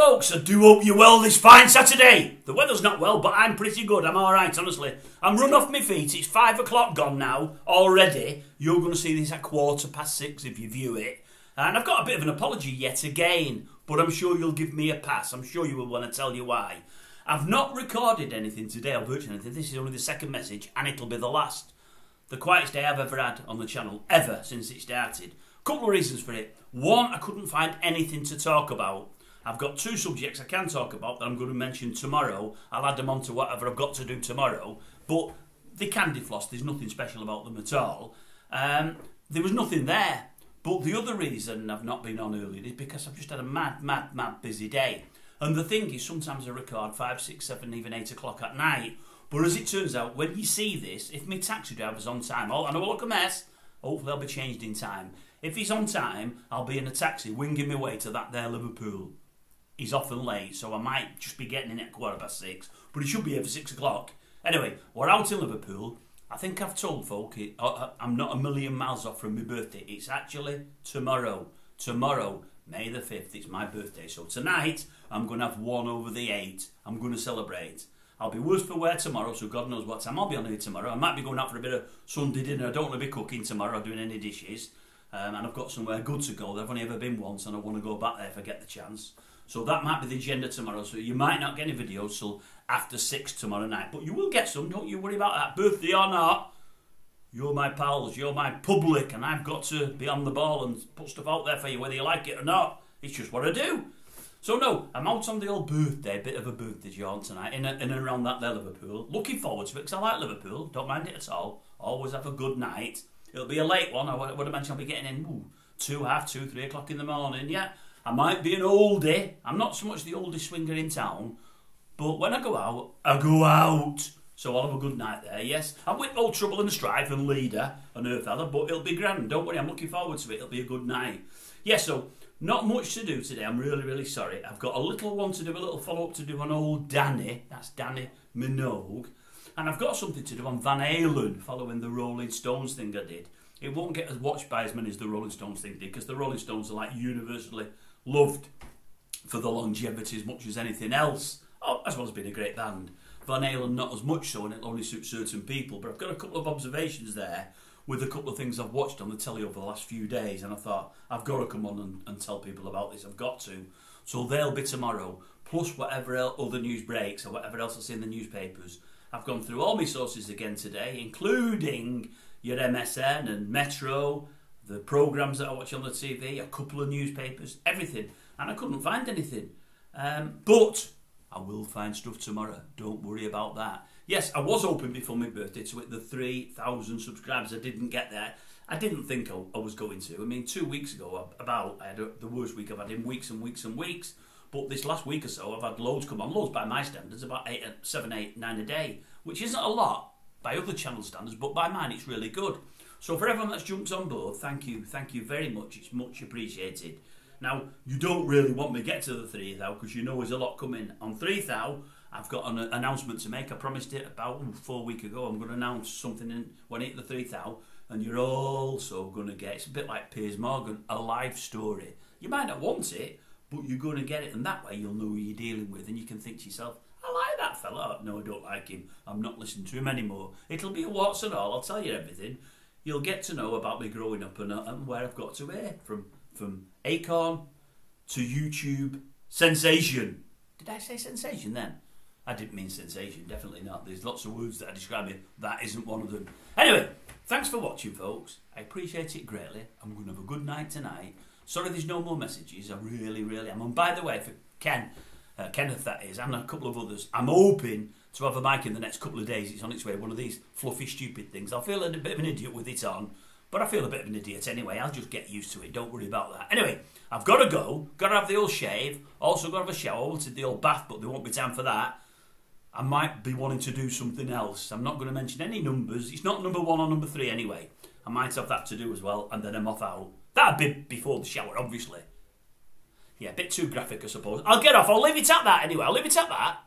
folks, I do hope you're well this fine Saturday. The weather's not well, but I'm pretty good. I'm alright, honestly. I'm run off my feet. It's 5 o'clock gone now, already. You're going to see this at 6:15 if you view it. And I've got a bit of an apology yet again, but I'm sure you'll give me a pass. I'm sure you will want to tell you why. I've not recorded anything today, or virtually anything. This is only the second message, and it'll be the last. The quietest day I've ever had on the channel, ever, since it started. Couple of reasons for it. One, I couldn't find anything to talk about. I've got 2 subjects I can talk about that I'm going to mention tomorrow. I'll add them on to whatever I've got to do tomorrow. But they can defrost. There's nothing special about them at all. There was nothing there. But the other reason I've not been on earlier is because I've just had a mad busy day. And the thing is, sometimes I record 5, 6, 7, even 8 o'clock at night. But as it turns out, when you see this, if my taxi driver's on time, I know I look a mess, hopefully I'll be changed in time. If he's on time, I'll be in a taxi winging my way to that there Liverpool. He's often late, so I might just be getting in at 6:15, but he should be here for 6 o'clock. Anyway, we're out in Liverpool. I think I've told folk I'm not a million miles off from my birthday. It's actually tomorrow. Tomorrow, May the 5th, it's my birthday. So tonight, I'm going to have 1 over the 8. I'm going to celebrate. I'll be worse for wear tomorrow, so God knows what time I'll be on here tomorrow. I might be going out for a bit of Sunday dinner. I don't want to be cooking tomorrow or doing any dishes. And I've got somewhere good to go. I've only ever been once, and I want to go back there if I get the chance. So that might be the agenda tomorrow. So you might not get any videos till after 6 tomorrow night. But you will get some, don't you worry about that. Birthday or not, you're my pals, you're my public, and I've got to be on the ball and put stuff out there for you, whether you like it or not. It's just what I do. So no, I'm out on the old birthday, bit of a birthday jaunt tonight, in and around that there Liverpool. Looking forward to it, because I like Liverpool, don't mind it at all. Always have a good night. It'll be a late one. I would imagine I'll be getting in 2, half 2, 3 o'clock in the morning. Yeah, I might be an oldie. I'm not so much the oldest swinger in town, but when I go out, I go out. So I'll have a good night there, yes. I'm with Old Trouble and Strife and Leader and Earthella, but it'll be grand. Don't worry, I'm looking forward to it. It'll be a good night. Yeah, so not much to do today. I'm really sorry. I've got a little one to do, a little follow-up to do on old Danny. That's Danny Minogue. And I've got something to do on Van Halen, following the Rolling Stones thing I did. It won't get as watched by as many as the Rolling Stones thing did, because the Rolling Stones are like universally loved for the longevity as much as anything else. Oh, as well as being a great band. Van Halen not as much so, and it only suits certain people. But I've got a couple of observations there with a couple of things I've watched on the telly over the last few days, and I thought, I've got to come on and tell people about this. I've got to. So they'll be tomorrow, plus whatever other news breaks or whatever else I see in the newspapers. I've gone through all my sources again today, including your MSN and Metro, the programmes that I watch on the TV, a couple of newspapers, everything. And I couldn't find anything. But I will find stuff tomorrow. Don't worry about that. Yes, I was hoping before my birthday to hit the 3,000 subscribers. I didn't get there. I didn't think I was going to. I mean, 2 weeks ago, I had the worst week I've had in weeks and weeks and weeks. But this last week or so, I've had loads come on. Loads by my standards, about 7, 8, 9 a day. Which isn't a lot by other channel standards, but by mine it's really good. So for everyone that's jumped on board, thank you very much. It's much appreciated. Now, you don't really want me to get to the 3,000 because you know there's a lot coming. On 3,000, I've got an announcement to make. I promised it about 4 weeks ago. I'm going to announce something when I hit the 3,000, and you're also going to get, it's a bit like Piers Morgan, a life story. You might not want it, but you're going to get it, and that way you'll know who you're dealing with, and you can think to yourself, I like that fella. No, I don't like him. I'm not listening to him anymore. It'll be a what's and all. I'll tell you everything. You'll get to know about me growing up and where I've got to here. From Acorn to YouTube sensation. Did I say sensation then? I didn't mean sensation. Definitely not. There's lots of words that I describe me. That isn't one of them. Anyway, thanks for watching, folks. I appreciate it greatly. I'm going to have a good night tonight. Sorry there's no more messages. I really am. And by the way, for Kenneth that is, and a couple of others, I'm hoping to have a mic in the next couple of days. It's on its way, one of these fluffy stupid things. I'll feel a bit of an idiot with it on, but I feel a bit of an idiot anyway. I'll just get used to it, don't worry about that. Anyway, I've got to go, got to have the old shave, also got to have a shower. I wanted the old bath, but there won't be time for that. I might be wanting to do something else. I'm not going to mention any numbers. It's not number 1 or number 3 anyway. I might have that to do as well, and then I'm off out. That'd be before the shower, obviously. Yeah, a bit too graphic, I suppose. I'll get off. I'll leave it at that anyway. I'll leave it at that.